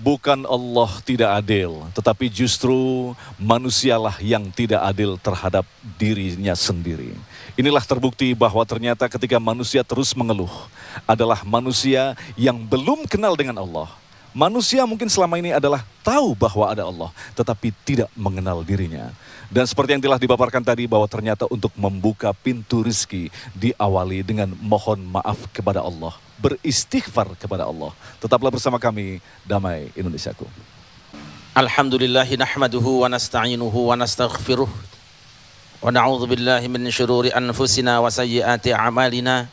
Bukan Allah tidak adil, tetapi justru manusialah yang tidak adil terhadap dirinya sendiri. Inilah terbukti bahwa ternyata ketika manusia terus mengeluh adalah manusia yang belum kenal dengan Allah. Manusia mungkin selama ini adalah tahu bahwa ada Allah, tetapi tidak mengenal dirinya. Dan seperti yang telah dipaparkan tadi bahwa ternyata untuk membuka pintu rizki diawali dengan mohon maaf kepada Allah, beristighfar kepada Allah. Tetaplah bersama kami, Damai Indonesiaku. Alhamdulillahi nahmaduhu wa nasta'inuhu wa nastaghfiruh wa na'udzu billahi min syururi anfusina wa sayyiati a'malina.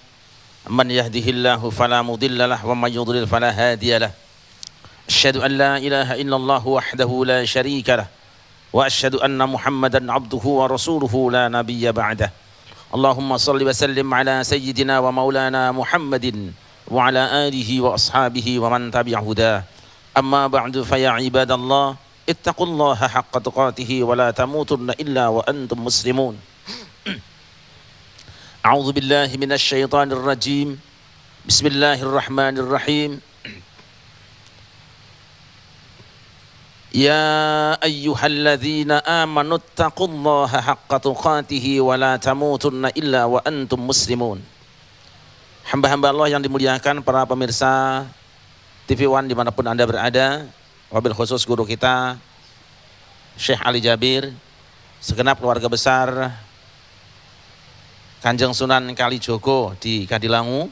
Man yahdihillahu fala mudhillalah wa may yudlil fala hadiyalah. Asyhadu an la ilaha illallah wahdahu la syarika lah wa asyhadu anna Muhammadan abduhu wa rasuluhu la nabiyya ba'dah. Allahumma salli wa sallim ala sayyidina wa maulana Muhammadin wa ala alihi wa ashabihi wa man tabi'a hudah. Amma ba'du fa ya ibadallah ittaqullaha haqqa tuqatih wa la tamutunna illa wa antum muslimun. A'udzu billahi minasy syaithanir rajim. Bismillahirrahmanirrahim. Ya ayyuhalladzina amanu taqullaha haqqa tuqatih wa la tamutunna illa wa antum muslimun. Hamba-hamba Allah yang dimuliakan, para pemirsa TV One dimanapun Anda berada, wabil khusus guru kita Syekh Ali Jabir, segenap keluarga besar Kanjeng Sunan Kalijogo di Kadilangu.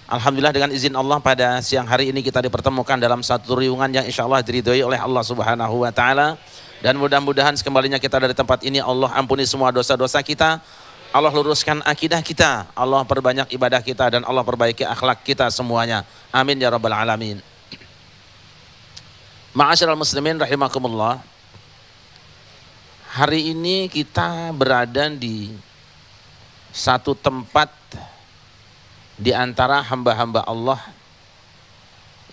Alhamdulillah dengan izin Allah pada siang hari ini kita dipertemukan dalam satu riungan yang insya Allah diridhoi oleh Allah Subhanahu wa Ta'ala. Dan mudah-mudahan sekembalinya kita dari tempat ini Allah ampuni semua dosa-dosa kita, Allah luruskan akidah kita, Allah perbanyak ibadah kita, dan Allah perbaiki akhlak kita semuanya. Amin ya rabbal alamin. Ma'asyiral muslimin rahimakumullah. Hari ini kita berada di satu tempat di antara hamba-hamba Allah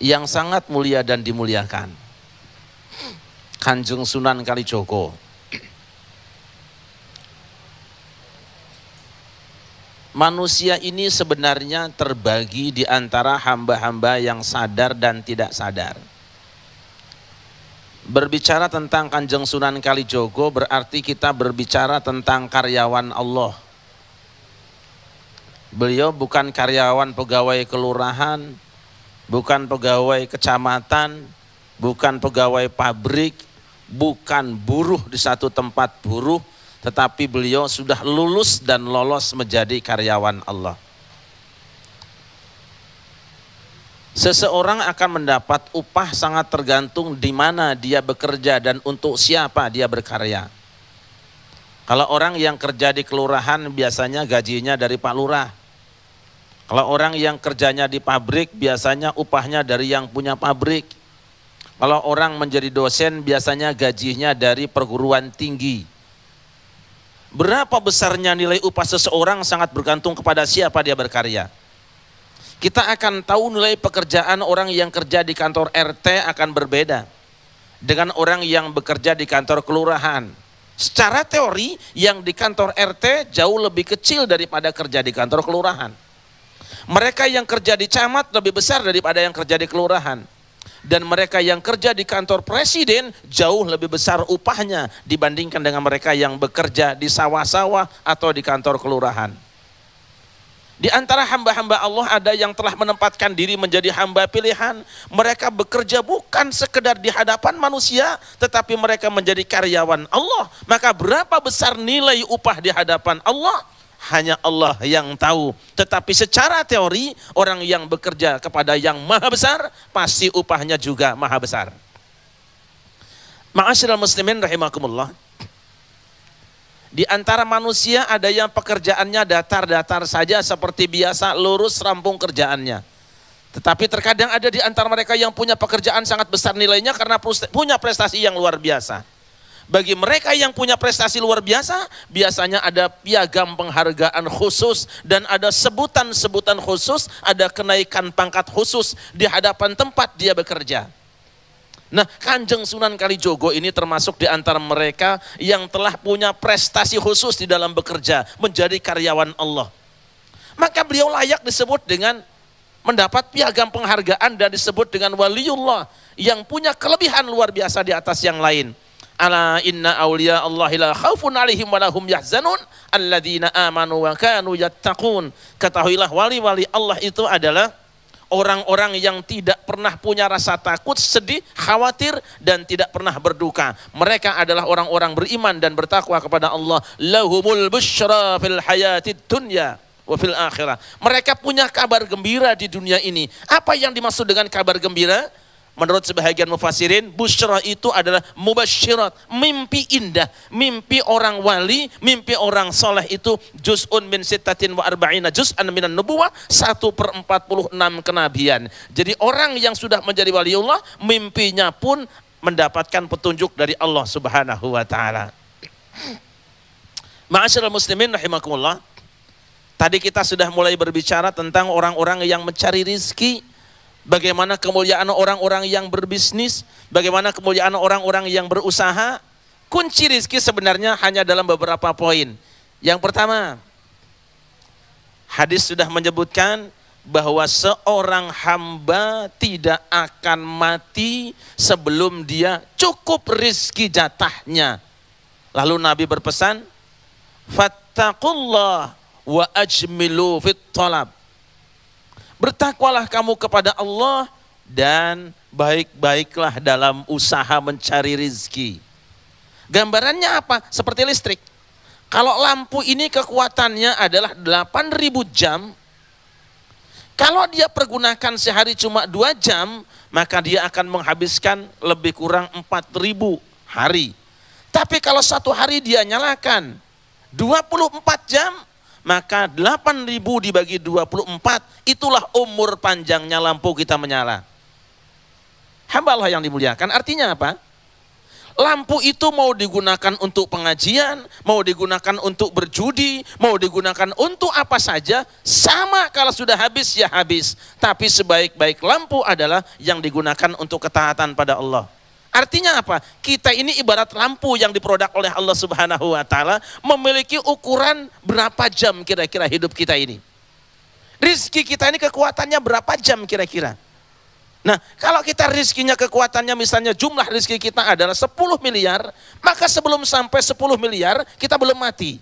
yang sangat mulia dan dimuliakan, Kanjeng Sunan Kalijogo. Manusia ini sebenarnya terbagi di antara hamba-hamba yang sadar dan tidak sadar. Berbicara tentang Kanjeng Sunan Kalijogo berarti kita berbicara tentang karyawan Allah. Beliau bukan karyawan pegawai kelurahan, bukan pegawai kecamatan, bukan pegawai pabrik, bukan buruh di satu tempat buruh, tetapi beliau sudah lulus dan lolos menjadi karyawan Allah. Seseorang akan mendapat upah sangat tergantung di mana dia bekerja dan untuk siapa dia berkarya. Kalau orang yang kerja di kelurahan biasanya gajinya dari Pak Lurah. Kalau orang yang kerjanya di pabrik biasanya upahnya dari yang punya pabrik. Kalau orang menjadi dosen biasanya gajinya dari perguruan tinggi. Berapa besarnya nilai upah seseorang sangat bergantung kepada siapa dia berkarya. Kita akan tahu nilai pekerjaan orang yang kerja di kantor RT akan berbeda dengan orang yang bekerja di kantor kelurahan. Secara teori yang di kantor RT jauh lebih kecil daripada kerja di kantor kelurahan. Mereka yang kerja di camat lebih besar daripada yang kerja di kelurahan. Dan mereka yang kerja di kantor presiden jauh lebih besar upahnya dibandingkan dengan mereka yang bekerja di sawah-sawah atau di kantor kelurahan. Di antara hamba-hamba Allah ada yang telah menempatkan diri menjadi hamba pilihan. Mereka bekerja bukan sekedar di hadapan manusia, tetapi mereka menjadi karyawan Allah. Maka berapa besar nilai upah di hadapan Allah? Hanya Allah yang tahu. Tetapi secara teori orang yang bekerja kepada yang maha besar pasti upahnya juga maha besar. Ma'asyiral muslimin rahimakumullah. Di antara manusia ada yang pekerjaannya datar-datar saja seperti biasa, lurus rampung kerjaannya. Tetapi terkadang ada di antara mereka yang punya pekerjaan sangat besar nilainya karena punya prestasi yang luar biasa. Bagi mereka yang punya prestasi luar biasa, biasanya ada piagam penghargaan khusus dan ada sebutan-sebutan khusus, ada kenaikan pangkat khusus di hadapan tempat dia bekerja. Nah, Kanjeng Sunan Kalijogo ini termasuk di antara mereka yang telah punya prestasi khusus di dalam bekerja, menjadi karyawan Allah. Maka beliau layak disebut dengan mendapat piagam penghargaan dan disebut dengan waliullah yang punya kelebihan luar biasa di atas yang lain. Ala inna awliya Allahi la khaufun alaihim wa lahum yahzanun alladzina amanu wa kanu yattaqun. Ketahuilah wali-wali Allah itu adalah orang-orang yang tidak pernah punya rasa takut, sedih, khawatir, dan tidak pernah berduka. Mereka adalah orang-orang beriman dan bertakwa kepada Allah. Lahumul busyra fil hayatid dunya wa fil akhirah. Mereka punya kabar gembira di dunia ini. Apa yang dimaksud dengan kabar gembira? Menurut sebahagian mufassirin, busyra itu adalah mubasyirat, mimpi indah, mimpi orang wali, mimpi orang soleh itu juz'un min sittatin wa arba'ina juz'an minan nubuwah, 1/46 kenabian. Jadi orang yang sudah menjadi waliullah, mimpinya pun mendapatkan petunjuk dari Allah Subhanahu wa taala. Ma'asyiral muslimin rahimakumullah. Tadi kita sudah mulai berbicara tentang orang-orang yang mencari rizki. Bagaimana kemuliaan orang-orang yang berbisnis, bagaimana kemuliaan orang-orang yang berusaha. Kunci rizki sebenarnya hanya dalam beberapa poin. Yang pertama, hadis sudah menyebutkan bahwa seorang hamba tidak akan mati sebelum dia cukup rizki jatahnya. Lalu Nabi berpesan, fattaqullah wa ajmilu fit talab. Bertakwalah kamu kepada Allah dan baik-baiklah dalam usaha mencari rizki. Gambarannya apa? Seperti listrik. Kalau lampu ini kekuatannya adalah 8.000 jam, kalau dia pergunakan sehari cuma 2 jam, maka dia akan menghabiskan lebih kurang 4.000 hari. Tapi kalau satu hari dia nyalakan 24 jam, maka 8.000 dibagi 24, itulah umur panjangnya lampu kita menyala. Hamba Allah yang dimuliakan, artinya apa? Lampu itu mau digunakan untuk pengajian, mau digunakan untuk berjudi, mau digunakan untuk apa saja, sama kalau sudah habis ya habis. Tapi sebaik-baik lampu adalah yang digunakan untuk ketaatan pada Allah. Artinya apa? Kita ini ibarat lampu yang diproduk oleh Allah Subhanahu wa taala, memiliki ukuran berapa jam kira-kira hidup kita ini. Rizki kita ini kekuatannya berapa jam kira-kira? Nah, kalau kita rizkinya kekuatannya misalnya jumlah rizki kita adalah 10 miliar, maka sebelum sampai 10 miliar kita belum mati.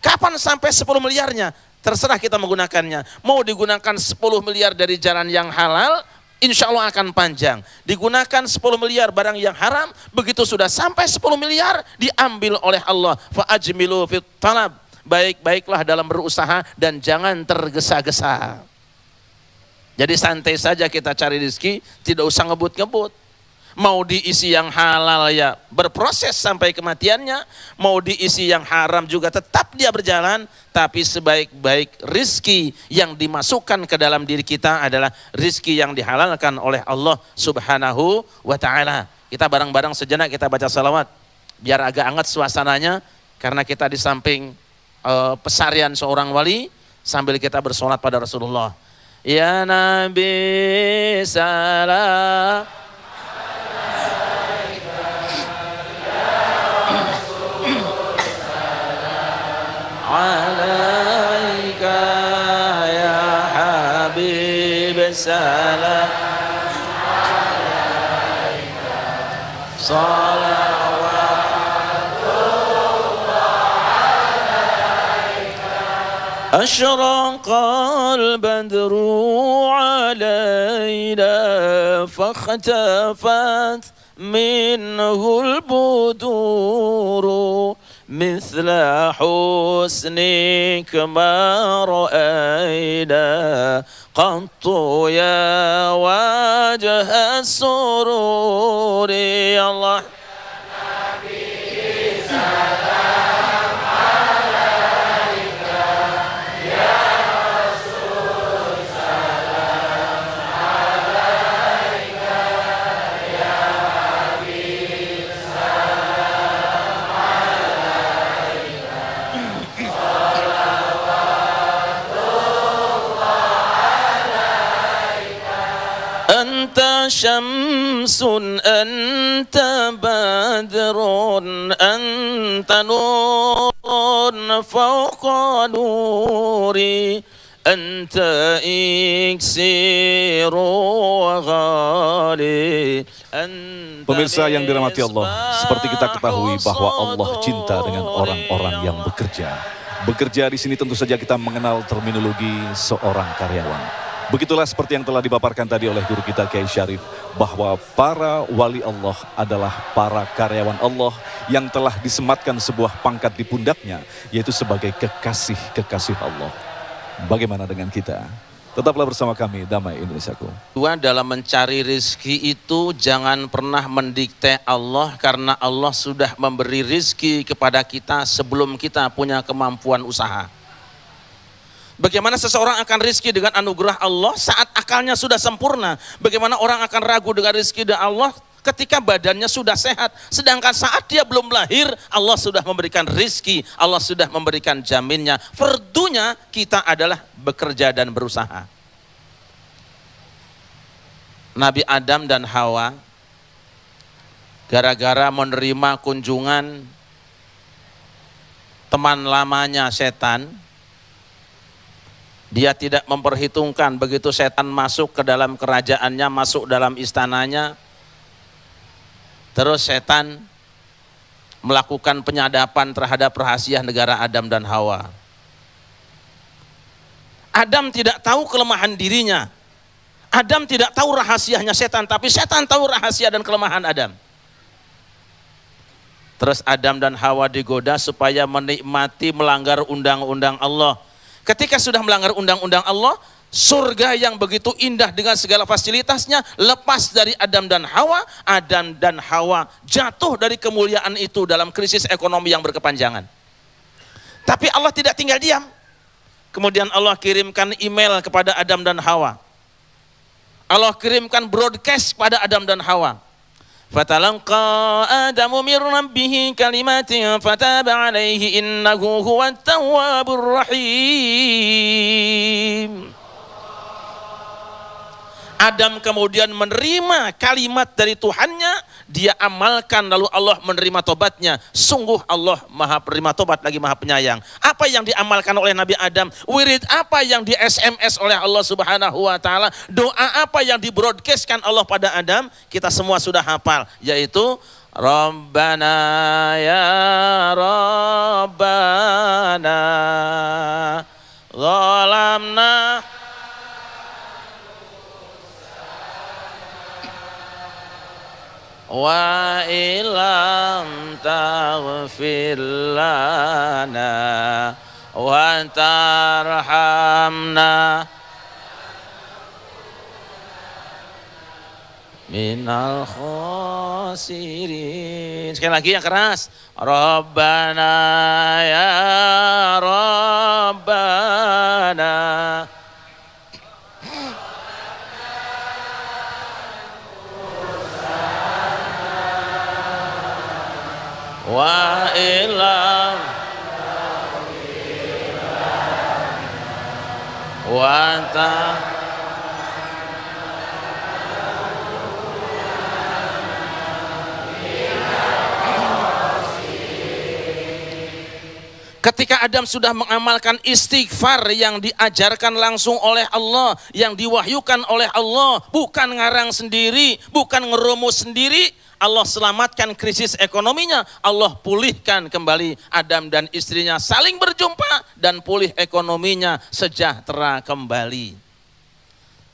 Kapan sampai 10 miliarnya? Terserah kita menggunakannya. Mau digunakan 10 miliar dari jalan yang halal, insya Allah akan panjang. Digunakan 10 miliar barang yang haram, begitu sudah sampai 10 miliar diambil oleh Allah. Fa'ajmilu fit talab. Baik-baiklah dalam berusaha dan jangan tergesa-gesa. Jadi santai saja kita cari rezeki, tidak usah ngebut-ngebut. Mau diisi yang halal ya berproses sampai kematiannya, mau diisi yang haram juga tetap dia berjalan, tapi sebaik-baik rizki yang dimasukkan ke dalam diri kita adalah rizki yang dihalalkan oleh Allah Subhanahu wa ta'ala. Kita bareng-bareng sejenak kita baca salawat, biar agak hangat suasananya, karena kita di samping pesarian seorang wali, sambil kita bersolat pada Rasulullah. Ya Nabi salam alaika ya Habib salam alaika salawatullah alaika asyraqal badru alaina fakhtafat minhul buduru مثل حسنك ما رأينا قط يا وجه السرور يا الله شمس أنت بدر أنت نور فوق نوري أنت إكسير وغالي. Pemirsa yang dirahmati Allah, seperti kita ketahui bahwa Allah cinta dengan orang-orang yang bekerja. Bekerja di sini tentu saja kita mengenal terminologi seorang karyawan. Begitulah seperti yang telah dipaparkan tadi oleh guru kita Kiai Syarif, bahwa para wali Allah adalah para karyawan Allah yang telah disematkan sebuah pangkat di pundaknya, yaitu sebagai kekasih-kekasih Allah. Bagaimana dengan kita? Tetaplah bersama kami, Damai Indonesiaku. Dua, dalam mencari rizki itu jangan pernah mendikte Allah, karena Allah sudah memberi rizki kepada kita sebelum kita punya kemampuan usaha. Bagaimana seseorang akan rizki dengan anugerah Allah saat akalnya sudah sempurna? Bagaimana orang akan ragu dengan rizki dari Allah ketika badannya sudah sehat? Sedangkan saat dia belum lahir, Allah sudah memberikan rizki, Allah sudah memberikan jaminnya. Fardunya kita adalah bekerja dan berusaha. Nabi Adam dan Hawa gara-gara menerima kunjungan teman lamanya setan, dia tidak memperhitungkan begitu setan masuk ke dalam kerajaannya, masuk dalam istananya, terus setan melakukan penyadapan terhadap rahasia negara Adam dan Hawa. Adam tidak tahu kelemahan dirinya. Adam tidak tahu rahasianya setan, tapi setan tahu rahasia dan kelemahan Adam. Terus Adam dan Hawa digoda supaya menikmati melanggar undang-undang Allah. Ketika sudah melanggar undang-undang Allah, surga yang begitu indah dengan segala fasilitasnya lepas dari Adam dan Hawa. Adam dan Hawa jatuh dari kemuliaan itu dalam krisis ekonomi yang berkepanjangan. Tapi Allah tidak tinggal diam. Kemudian Allah kirimkan email kepada Adam dan Hawa. Allah kirimkan broadcast kepada Adam dan Hawa. Fatalaqa Adamu min rabbih kalimatin fataba alaihi innahu huwat tawwabur rahim. Adam kemudian menerima kalimat dari Tuhannya, dia amalkan, lalu Allah menerima tobatnya. Sungguh Allah maha penerima tobat lagi maha penyayang. Apa yang diamalkan oleh Nabi Adam? Wirid apa yang di SMS oleh Allah Subhanahu wa Ta'ala? Doa apa yang dibroadcastkan Allah pada Adam? Kita semua sudah hafal, yaitu Rabbana ya Rabbana zalamna wa ilam taghfir lana wa tarhamna minal khasirin. Sekali lagi yang keras. Rabbana ya Rabbana wa ilam wa ta. Ketika Adam sudah mengamalkan istighfar yang diajarkan langsung oleh Allah, yang diwahyukan oleh Allah, bukan ngarang sendiri, bukan ngerumus sendiri, Allah selamatkan krisis ekonominya, Allah pulihkan kembali Adam dan istrinya saling berjumpa dan pulih ekonominya, sejahtera kembali.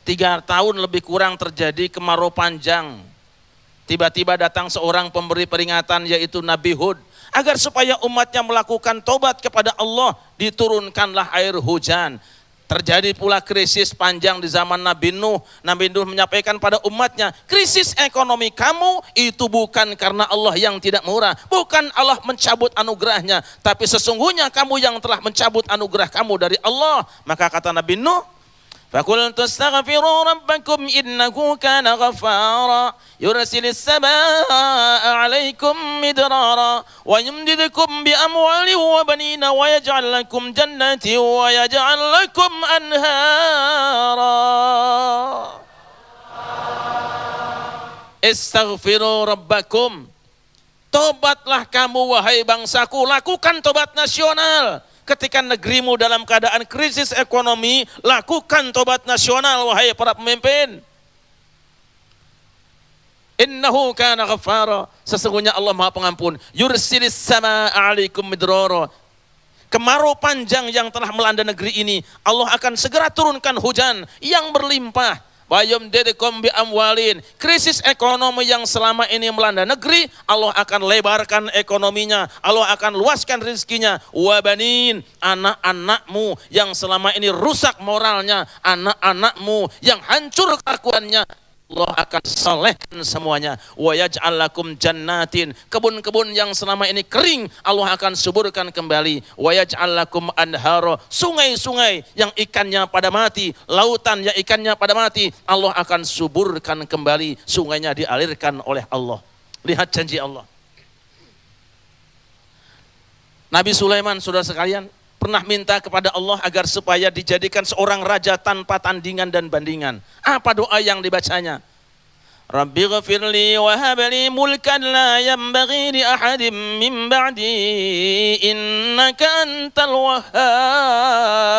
3 tahun lebih kurang terjadi kemarau panjang. Tiba-tiba datang seorang pemberi peringatan, yaitu Nabi Hud. Agar supaya umatnya melakukan tobat kepada Allah, diturunkanlah air hujan. Terjadi pula krisis panjang di zaman Nabi Nuh. Nabi Nuh menyampaikan pada umatnya, krisis ekonomi kamu itu bukan karena Allah yang tidak murah, bukan Allah mencabut anugerahnya, tapi sesungguhnya kamu yang telah mencabut anugerah kamu dari Allah. Maka kata Nabi Nuh, فَقُلْتُ اسْتَغْفِرُوا رَبَّكُمْ إِنَّهُ كَانَ غَفَّارًا يُرْسِلِ السَّمَاءَ عَلَيْكُمْ مِدْرَارًا وَيُمْدِدْكُمْ بِأَمْوَالٍ وَبَنِينَ وَيَجْعَلْ لَكُمْ جَنَّاتٍ وَيَجْعَلْ لَكُمْ أَنْهَارًا. Istaghfiru rabbakum. Tobatlah kamu wahai bangsaku, lakukan tobat nasional. Ketika negerimu dalam keadaan krisis ekonomi, lakukan tobat nasional wahai para pemimpin. Innahu kana ghaffara. Sesungguhnya Allah Maha Pengampun. Yursilis sama 'alaikum midrara. Kemarau panjang yang telah melanda negeri ini, Allah akan segera turunkan hujan yang berlimpah. Bayum dedekom bi amwalin. Krisis ekonomi yang selama ini melanda negeri, Allah akan lebarkan ekonominya, Allah akan luaskan rezekinya. Wabanin, anak-anakmu yang selama ini rusak moralnya, anak-anakmu yang hancur kelakuannya, Allah akan salehkan semuanya. Wa yaj'al lakum jannatin, kebun-kebun yang selama ini kering Allah akan suburkan kembali. Wa yaj'al lakum anhara, sungai-sungai yang ikannya pada mati, lautan yang ikannya pada mati, Allah akan suburkan kembali, sungainya dialirkan oleh Allah. Lihat janji Allah. Nabi Sulaiman, saudara sekalian, pernah minta kepada Allah agar supaya dijadikan seorang raja tanpa tandingan dan bandingan. Apa doa yang dibacanya? Rabbighfirli wa habli mulkan la yanbaghi li ahadin min ba'di innaka antal wahhab.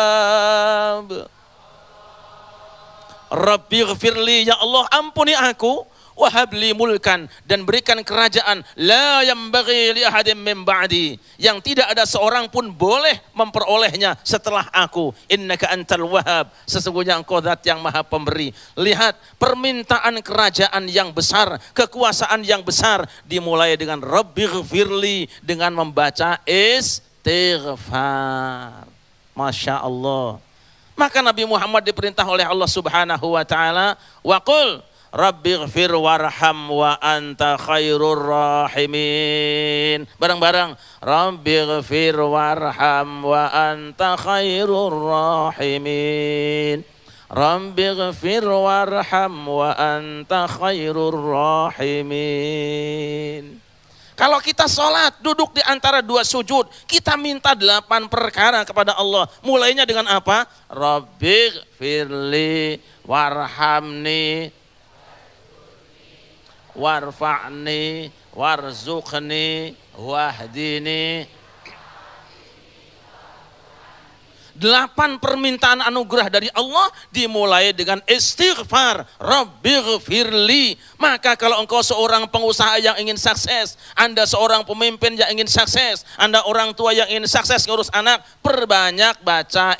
Rabbighfirli, ya Allah ampuni aku, wahabli mulkan, dan berikan kerajaan la yanbaghi li ahadin min ba'di, yang tidak ada seorang pun boleh memperolehnya setelah aku. Innaka antal wahhab, sesungguhnya engkau zat yang maha pemberi. Lihat, permintaan kerajaan yang besar, kekuasaan yang besar dimulai dengan Rabbighfirli, dengan membaca istighfar. Masya Allah. Maka Nabi Muhammad diperintah oleh Allah Subhanahu wa taala, wa qul Rabbighfir warham wa anta khairur rahimin. Bareng-bareng. Rabbighfir warham wa anta khairur rahimin. Rabbighfir warham wa anta khairur rahimin. Kalau kita sholat, duduk di antara dua sujud, kita minta 8 perkara kepada Allah. Mulainya dengan apa? Rabbighfirli warhamni warfa'ni warzuqni wahdini. 8 permintaan anugerah dari Allah dimulai dengan istighfar. Rabbighfirli. Maka kalau engkau seorang pengusaha yang ingin sukses, Anda seorang pemimpin yang ingin sukses, Anda orang tua yang ingin sukses ngurus anak, perbanyak baca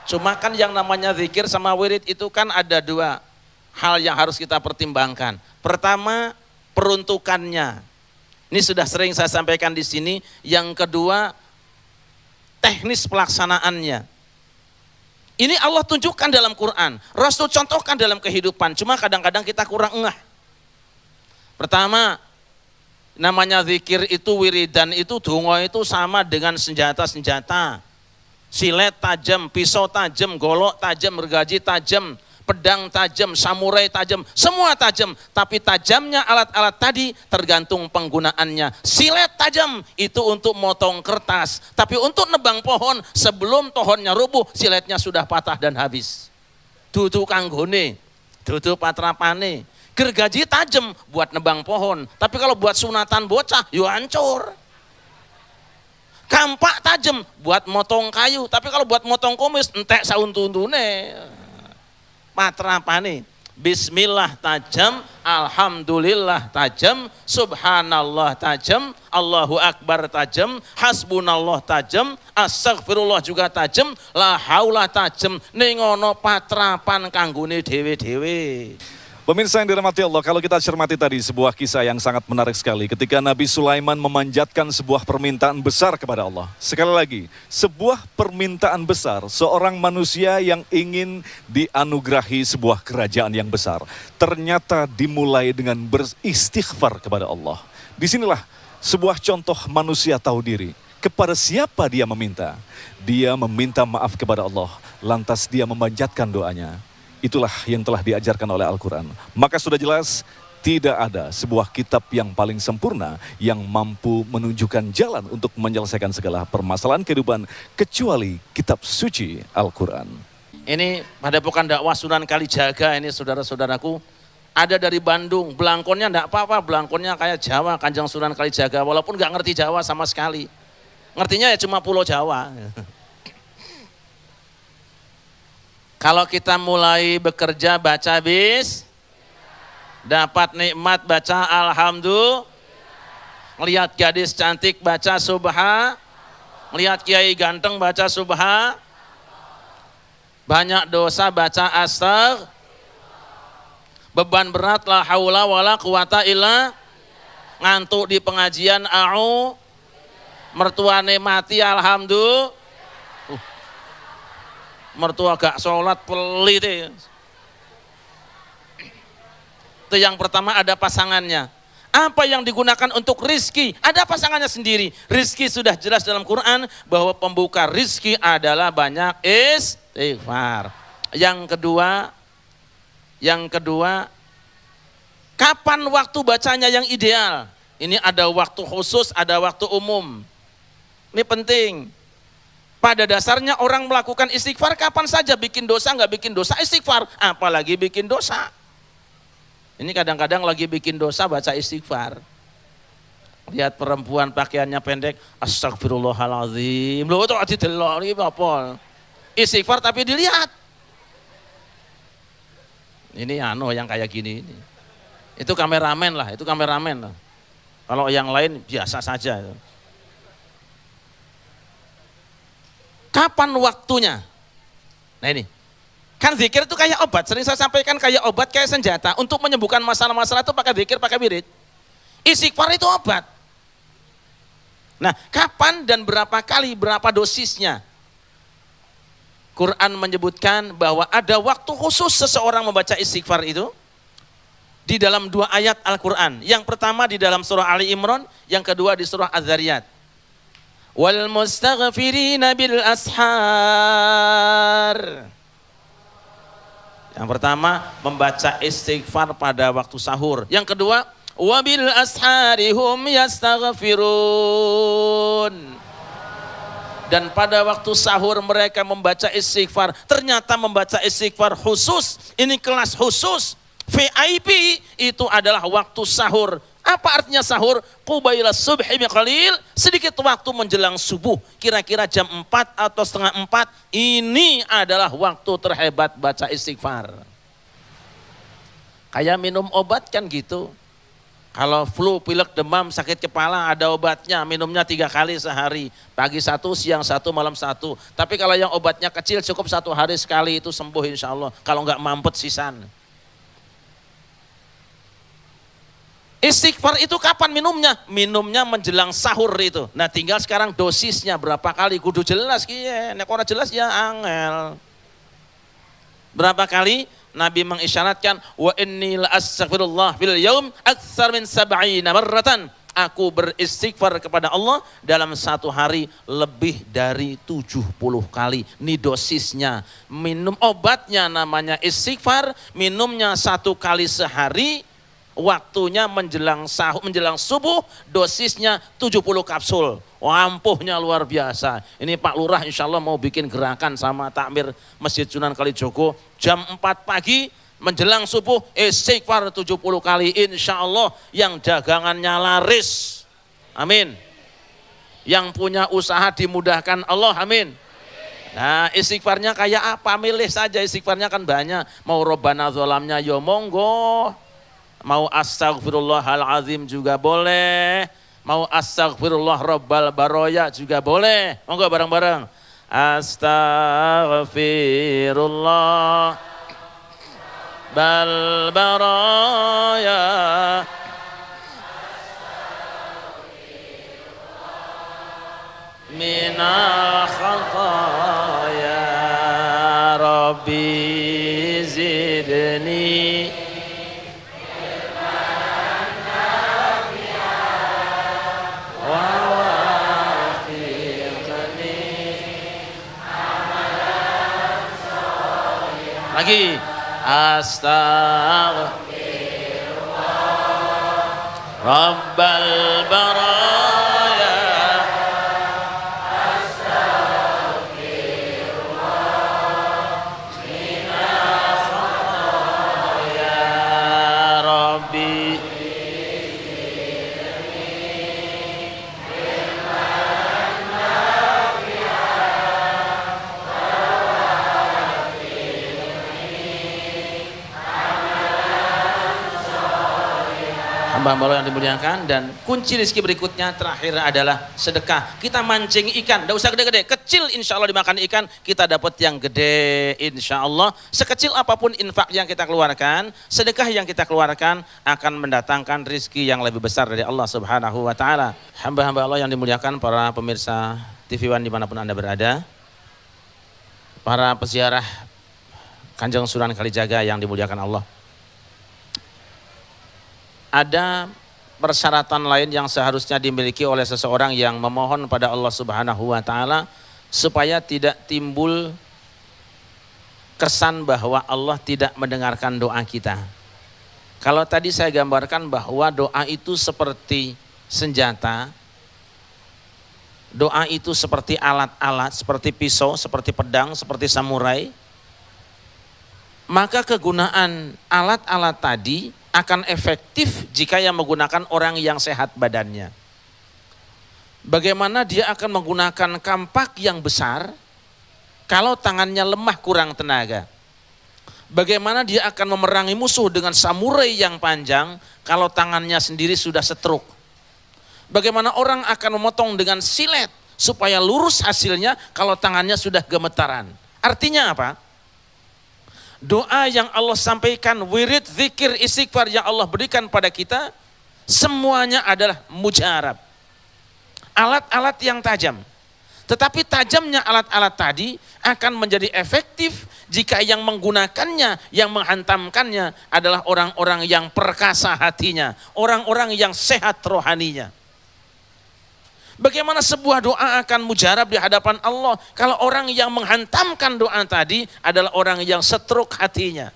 Cuma kan yang namanya zikir sama wirid itu kan ada 2 hal yang harus kita pertimbangkan. Pertama, peruntukannya. Ini sudah sering saya sampaikan di sini. Yang kedua, teknis pelaksanaannya. Ini Allah tunjukkan dalam Quran, Rasul contohkan dalam kehidupan. Cuma kadang-kadang kita kurang ngeh. Pertama, namanya zikir itu, wiridan itu, dongo itu sama dengan senjata-senjata. Silet tajam, pisau tajam, golok tajam, gergaji tajam, pedang tajam, samurai tajam, semua tajam. Tapi tajamnya alat-alat tadi tergantung penggunaannya. Silet tajam itu untuk motong kertas, tapi untuk nebang pohon sebelum pohonnya rubuh, siletnya sudah patah dan habis. Dudu kanggone, dudu patrapane. Gergaji tajam buat nebang pohon, tapi kalau buat sunatan bocah, yo hancur. Kampak tajam buat motong kayu, tapi kalau buat motong kumis, entek sauntun-tuntune. Patrapane, bismillah tajam, alhamdulillah tajam, subhanallah tajam, Allahu akbar tajam, hasbunallah tajam, astagfirullah juga tajam, la haula tajam. Ning ana patrapan kanggone dhewe-dhewe. Pemirsa yang dirahmati Allah, kalau kita cermati tadi sebuah kisah yang sangat menarik sekali ketika Nabi Sulaiman memanjatkan sebuah permintaan besar kepada Allah. Sekali lagi, sebuah permintaan besar, seorang manusia yang ingin dianugerahi sebuah kerajaan yang besar, ternyata dimulai dengan beristighfar kepada Allah. Disinilah sebuah contoh manusia tahu diri. Kepada siapa dia meminta? Dia meminta maaf kepada Allah, lantas dia memanjatkan doanya. Itulah yang telah diajarkan oleh Al-Quran. Maka sudah jelas tidak ada sebuah kitab yang paling sempurna yang mampu menunjukkan jalan untuk menyelesaikan segala permasalahan kehidupan kecuali kitab suci Al-Quran. Ini Padepokan Dakwah Sunan Kalijaga ini saudara-saudaraku, Ada dari Bandung, belangkonnya enggak apa-apa, belangkonnya kayak Jawa, Kanjeng Sunan Kalijaga, walaupun nggak ngerti Jawa sama sekali. Ngertinya ya cuma Pulau Jawa. Kalau kita mulai bekerja baca dapat nikmat baca alhamdulillah, ngelihat gadis cantik baca subha, ngelihat kiai ganteng baca subha, banyak dosa baca astagfirullah, beban berat la haula wala quwata illa, ngantuk di pengajian mertuane mati alhamdulillah, mertua gak sholat pelit. Itu yang pertama, ada pasangannya. Apa yang digunakan untuk rizki? Ada pasangannya sendiri. Rizki sudah jelas dalam Quran bahwa pembuka rizki adalah banyak istighfar. Yang kedua, kapan waktu bacanya yang ideal? Ini ada waktu khusus, ada waktu umum. Ini penting. Pada dasarnya orang melakukan istighfar kapan saja, bikin dosa nggak bikin dosa istighfar, apalagi bikin dosa. Ini kadang-kadang lagi bikin dosa baca istighfar. Lihat perempuan pakaiannya pendek, astagfirullahaladzim. Loh itu didelok ini apa? Istighfar tapi dilihat. Ini yang kayak gini ini. Itu kameramen lah. Kalau yang lain biasa saja. Kapan waktunya? Nah ini, kan zikir itu kayak obat, sering saya sampaikan kayak obat, kayak senjata. Untuk menyembuhkan masalah-masalah itu pakai zikir, pakai wirid. Istighfar itu obat. Nah, kapan dan berapa kali, berapa dosisnya? Quran menyebutkan bahwa ada waktu khusus seseorang membaca istighfar itu di dalam 2 ayat Al-Quran. Yang pertama di dalam surah Ali Imran, yang kedua di surah Az-Zariyat. Wal mustaghfirina bil ashar. Yang pertama membaca istighfar pada waktu sahur. Yang kedua wabil asharihum yastaghfirun. Dan pada waktu sahur mereka membaca istighfar. Ternyata membaca istighfar khusus, ini kelas khusus VIP, itu adalah waktu sahur. Apa artinya sahur? Qubaila subhi biqalil, sedikit waktu menjelang subuh, kira-kira jam 4 atau setengah 4, ini adalah waktu terhebat baca istighfar. Kayak minum obat kan gitu. Kalau flu, pilek, demam, sakit kepala ada obatnya, minumnya 3 kali sehari. Pagi 1, siang 1, malam 1. Tapi kalau yang obatnya kecil cukup 1 hari sekali, itu sembuh insya Allah. Kalau enggak mampet sisan. Istighfar itu kapan minumnya? Minumnya menjelang sahur itu. Nah tinggal sekarang dosisnya berapa kali, kudu jelas kiye. Nek ora jelas ya angel. Berapa kali? Nabi mengisyaratkan wa inni la astaghfirullah fil yaum aktsar min 70 marratan. Aku beristighfar kepada Allah dalam 1 hari lebih dari 70 kali. Ini dosisnya. Minum obatnya namanya istighfar, minumnya 1 kali sehari. Waktunya menjelang subuh, dosisnya 70 kapsul. Ampuhnya luar biasa. Ini Pak Lurah insya Allah mau bikin gerakan sama takmir Masjid Sunan Kalijogo. Jam 4 pagi menjelang subuh, istighfar 70 kali. Insya Allah yang dagangannya laris. Amin. Yang punya usaha dimudahkan Allah. Amin. Nah istighfarnya kayak apa? Milih saja, istighfarnya kan banyak. Mau Robbana Zolamnya ya monggo. Mau astagfirullahalazim juga boleh. Mau astagfirullah Rabbal Baroya juga boleh. Monggo bareng-bareng. Astagfirullah Bal Baroya Minal khataya Rabbi zidni lagi astagfirullah Rabbal Baraya astagfirullah minal khataya Hamba-hamba Allah yang dimuliakan, dan kunci rezeki berikutnya terakhir adalah sedekah. Kita mancing ikan, tidak usah gede-gede, kecil insya Allah dimakan ikan, kita dapat yang gede insya Allah. Sekecil apapun infak yang kita keluarkan, sedekah yang kita keluarkan akan mendatangkan rezeki yang lebih besar dari Allah Subhanahu wa Ta'ala. Hamba-hamba Allah yang dimuliakan, para pemirsa TV One dimanapun Anda berada, para peziarah Kanjeng Sunan Kalijaga yang dimuliakan Allah. Ada persyaratan lain yang seharusnya dimiliki oleh seseorang yang memohon pada Allah Subhanahu wa Ta'ala supaya tidak timbul kesan bahwa Allah tidak mendengarkan doa kita. Kalau tadi saya gambarkan bahwa doa itu seperti senjata, doa itu seperti alat-alat, seperti pisau, seperti pedang, seperti samurai, maka kegunaan alat-alat tadi akan efektif jika yang menggunakan orang yang sehat badannya. Bagaimana dia akan menggunakan kampak yang besar kalau tangannya lemah kurang tenaga? Bagaimana dia akan memerangi musuh dengan samurai yang panjang kalau tangannya sendiri sudah setruk? Bagaimana orang akan memotong dengan silet supaya lurus hasilnya kalau tangannya sudah gemetaran? Artinya apa? Doa yang Allah sampaikan, wirid, zikir, istighfar yang Allah berikan pada kita, semuanya adalah mujarab. Alat-alat yang tajam. Tetapi tajamnya alat-alat tadi akan menjadi efektif jika yang menggunakannya, yang menghantamkannya adalah orang-orang yang perkasa hatinya, orang-orang yang sehat rohaninya. Bagaimana sebuah doa akan mujarab di hadapan Allah kalau orang yang menghantamkan doa tadi adalah orang yang setruk hatinya?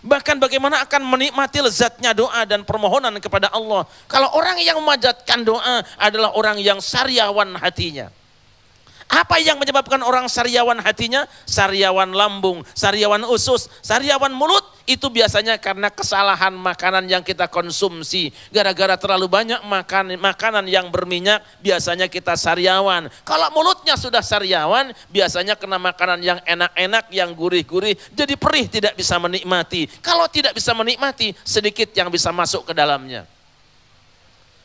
Bahkan bagaimana akan menikmati lezatnya doa dan permohonan kepada Allah kalau orang yang memanjatkan doa adalah orang yang sariawan hatinya? Apa yang menyebabkan orang sariawan hatinya? Sariawan lambung, sariawan usus, sariawan mulut, itu biasanya karena kesalahan makanan yang kita konsumsi. Gara-gara terlalu banyak makan makanan yang berminyak, biasanya kita sariawan. Kalau mulutnya sudah sariawan, biasanya kena makanan yang enak-enak, yang gurih-gurih, jadi perih, tidak bisa menikmati. Kalau tidak bisa menikmati, sedikit yang bisa masuk ke dalamnya.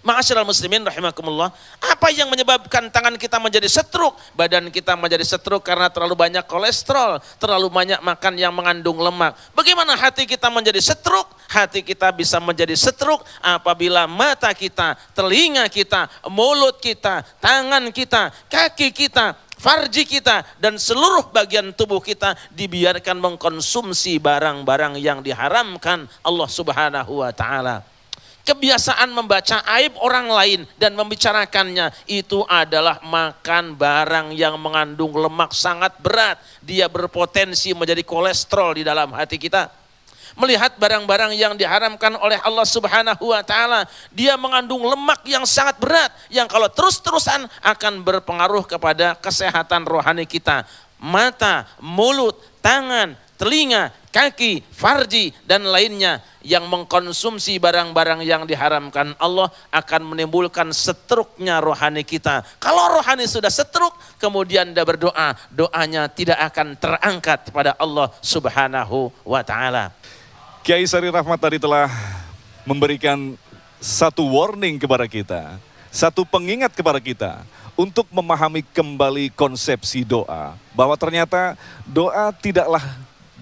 Ma'asyiral muslimin rahimakumullah, apa yang menyebabkan tangan kita menjadi setruk, badan kita menjadi setruk? Karena terlalu banyak kolesterol, terlalu banyak makan yang mengandung lemak. Bagaimana hati kita menjadi setruk? Hati kita bisa menjadi setruk apabila mata kita, telinga kita, mulut kita, tangan kita, kaki kita, farji kita, dan seluruh bagian tubuh kita dibiarkan mengkonsumsi barang-barang yang diharamkan Allah Subhanahu wa Ta'ala. Kebiasaan membaca aib orang lain dan membicarakannya itu adalah makan barang yang mengandung lemak sangat berat. Dia berpotensi menjadi kolesterol di dalam hati kita. Melihat barang-barang yang diharamkan oleh Allah Subhanahu wa Ta'ala, dia mengandung lemak yang sangat berat, yang kalau terus-terusan akan berpengaruh kepada kesehatan rohani kita. Mata, mulut, tangan, telinga, kaki, farji, dan lainnya yang mengkonsumsi barang-barang yang diharamkan Allah akan menimbulkan setruknya rohani kita. Kalau rohani sudah setruk, kemudian dia berdoa, doanya tidak akan terangkat pada Allah Subhanahu wa Ta'ala. Kiai Sari Rahmat tadi telah memberikan satu warning kepada kita, satu pengingat kepada kita untuk memahami kembali konsepsi doa, bahwa ternyata doa tidaklah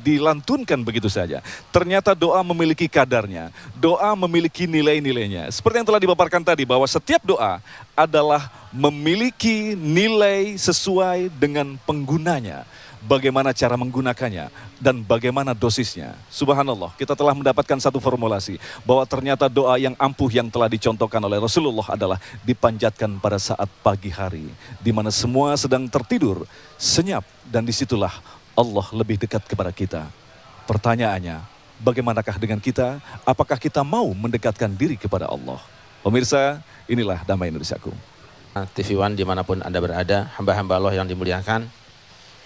dilantunkan begitu saja. Ternyata doa memiliki kadarnya, doa memiliki nilai-nilainya. Seperti yang telah dipaparkan tadi, bahwa setiap doa adalah memiliki nilai sesuai dengan penggunanya. Bagaimana cara menggunakannya dan bagaimana dosisnya. Subhanallah, kita telah mendapatkan satu formulasi bahwa ternyata doa yang ampuh yang telah dicontohkan oleh Rasulullah adalah dipanjatkan pada saat pagi hari, di mana semua sedang tertidur, senyap, dan disitulah Allah lebih dekat kepada kita. Pertanyaannya, bagaimanakah dengan kita? Apakah kita mau mendekatkan diri kepada Allah? Pemirsa, inilah Damai Indonesiaku. TV One dimanapun Anda berada, hamba-hamba Allah yang dimuliakan,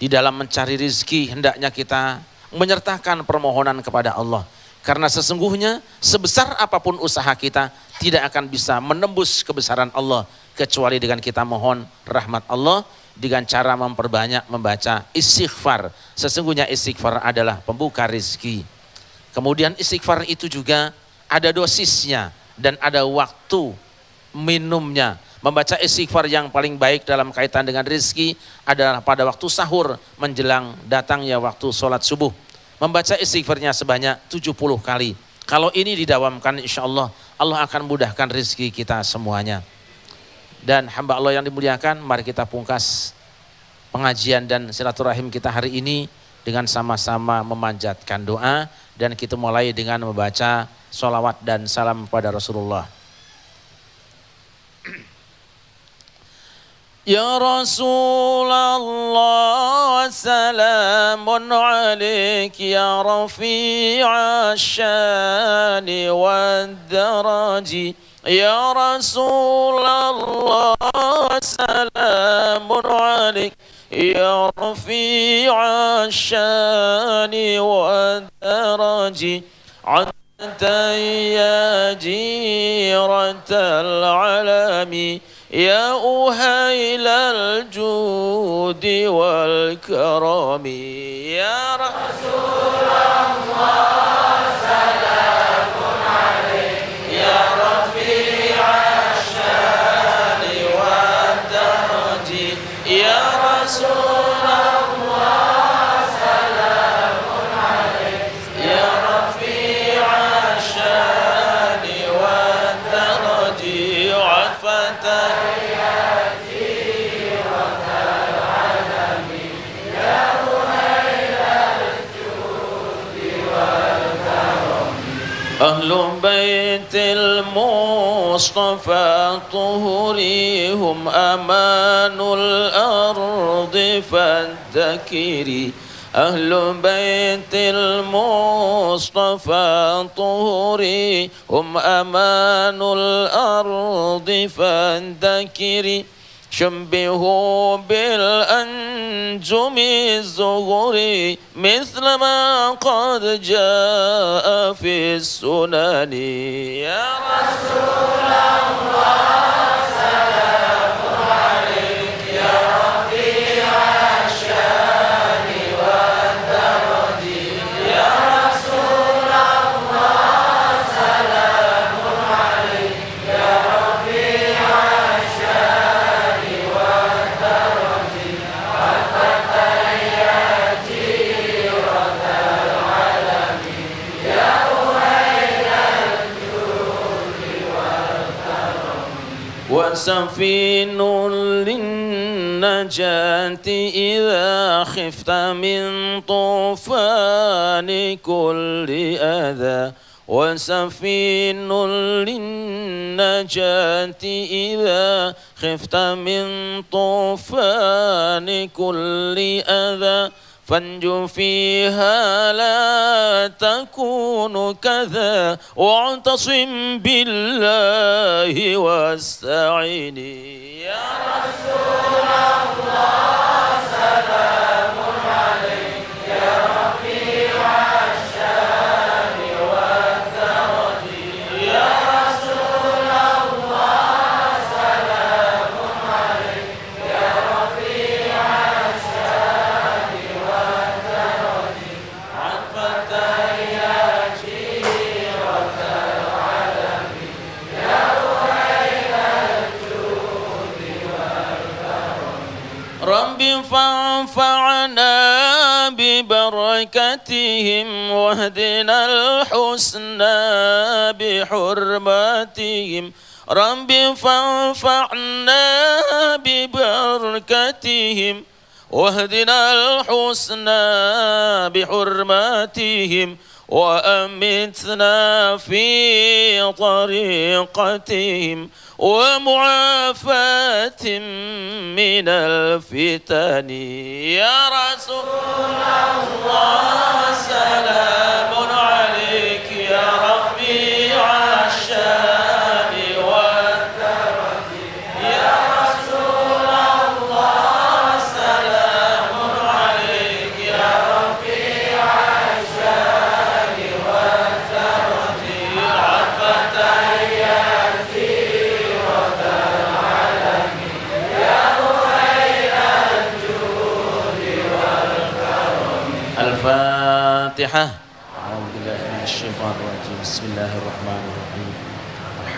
di dalam mencari rezeki hendaknya kita menyertakan permohonan kepada Allah. Karena sesungguhnya sebesar apapun usaha kita tidak akan bisa menembus kebesaran Allah kecuali dengan kita mohon rahmat Allah dengan cara memperbanyak membaca istighfar. Sesungguhnya istighfar adalah pembuka rezeki. Kemudian istighfar itu juga ada dosisnya. dan ada waktu minumnya. Membaca istighfar yang paling baik dalam kaitan dengan rezeki adalah pada waktu sahur menjelang datangnya waktu sholat subuh. Membaca istighfarnya sebanyak 70 kali. Kalau ini didawamkan insya Allah, Allah akan mudahkan rezeki kita semuanya. Dan hamba Allah yang dimuliakan, mari kita pungkas pengajian dan silaturahim kita hari ini dengan sama-sama memanjatkan doa. Dan kita mulai dengan membaca sholawat dan salam pada Rasulullah. Ya Rasulullah, salamun alaik ya rafi'a syani wad daraji. Ya Rasulullah, salamun alaik ya rafi'a syani wad daraji. Anta ya jiratal alami ya uhailal judi wal karami. Ya Rasulullah, salamun alaik ya rafi'a syani wad daraji. Ya Rasulullah, salamun alaik ya rafi'a syani wad daraji. Atfatan أهل بيت المصطفى طهري هم أمان الأرض فالذكري. أهل بيت المصطفى طهري هم أمان الأرض فالذكري. شبهوا بالأنجم الزهري مثل ما قد جاء في السنن. يا رسول الله، سلام عليك يا رفيع الشان والدرج. يا رسول الله، سلام عليك يا رفيع الشان. وسفين للنجاة إذا خفت من طوفان كل أذى. وسفين للنجاة إذا خفت من طوفان كل أذى. فانجو فيها لا تكون كذا واعتصم بالله واستعن. يا رسول الله، سلام عليك يا رفيع الشان والدرج. يا رسول الله، سلام عليك يا رفيع الشان والدرج. عطفة يا جيرة العلم يا وهيل الجود والكرم. رب فانفعنا ببركتهم واهدنا الحسنى بحرمتهم. رب فانفعنا ببركتهم واهدنا الحسنى بحرمتهم. وأمتنا في طريقتهم ومعافاة من الفتن. يا رسول الله، سلام عليك يا رفيع الشان والدرج. يا رسول الله، سلام عليك يا رفيع الشان والدرج. عفة يا جيرة العلم يا وهيل الجود والكرم. الفاتحة. أعوذ بالله من الشيطان الرجيم. بسم الله الرحمن الرحيم.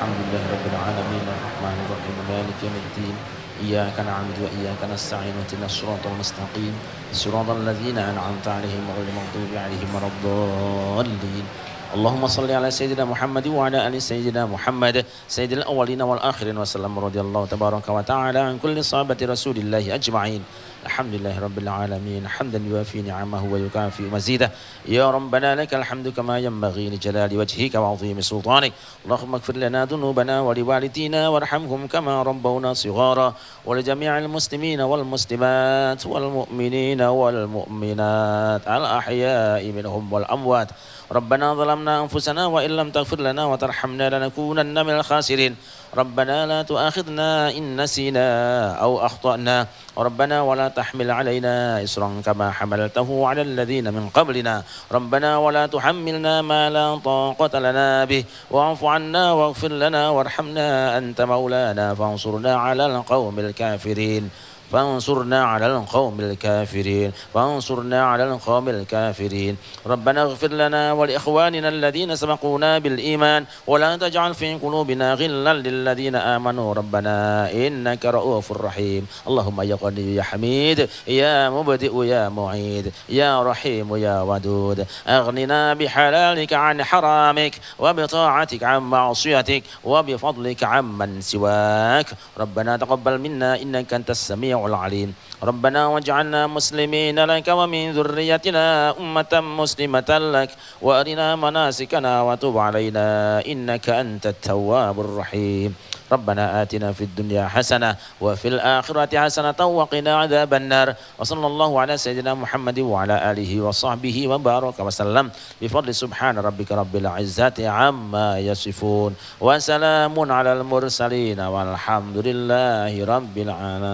alhamdulillahi rabbil alamin arrahmanir rahim maliki yaumiddin iyyaka na'budu wa iyyaka nasta'in ihdinas siratal mustaqim siratal ladzina an'amta 'alaihim ghairil maghdubi 'alaihim waladdallin. اللهم صل على سيدنا محمد وعلى آل سيدنا محمد سيد الأولين والآخرين وسلم رضي الله تبارك وتعالى عن كل صحابة رسول الله أجمعين. الحمد لله رب العالمين حمدا يوافي نعمه ويكافئ مزيده. يا ربنا لك الحمد كما ينبغي لجلال وجهك وعظيم سلطانك. اللهم اغفر لنا ذنوبنا ولوالدينا وارحمهم كما ربونا صغارا ولجميع المسلمين والمسلمات والمؤمنين والمؤمنات الأحياء منهم والأموات. ربنا ظلمنا أنفسنا وإن لم تغفر لنا وترحمنا لنكونن من الخاسرين. ربنا لا تؤاخذنا إن نسينا أو أخطأنا. ربنا ولا تحمل علينا إصرا كما حملته على الذين من قبلنا. ربنا ولا تحملنا ما لا طاقة لنا به واعف عنا واغفر لنا وارحمنا أنت مولانا فانصرنا على القوم الكافرين. فانصرنا على القوم الكافرين. فانصرنا على القوم الكافرين. ربنا اغفر لنا ولإخواننا الذين سبقونا بالإيمان ولا تجعل في قلوبنا غلا للذين آمنوا ربنا إنك رؤوف رحيم. اللهم يا غني يا حميد يا مبدئ يا معيد يا رحيم يا ودود أغننا بحلالك عن حرامك وبطاعتك عن معصيتك وبفضلك عمن سواك. ربنا تقبل منا إنك أنت السميع العليم. ربنا واجعلنا مسلمين لك ومن ذريتنا أمة مسلمة لك وأرنا مناسكنا وتب علينا إنك أنت التواب الرحيم. ربنا آتنا في الدنيا حسنة وفي الآخرة حسنة وقنا عذاب النار. وصلى الله على سيدنا محمد وعلى آله وصحبه وبارك وسلم بفضل سبحان ربك رب العزة عما يصفون وسلام على المرسلين والحمد لله رب العالمين.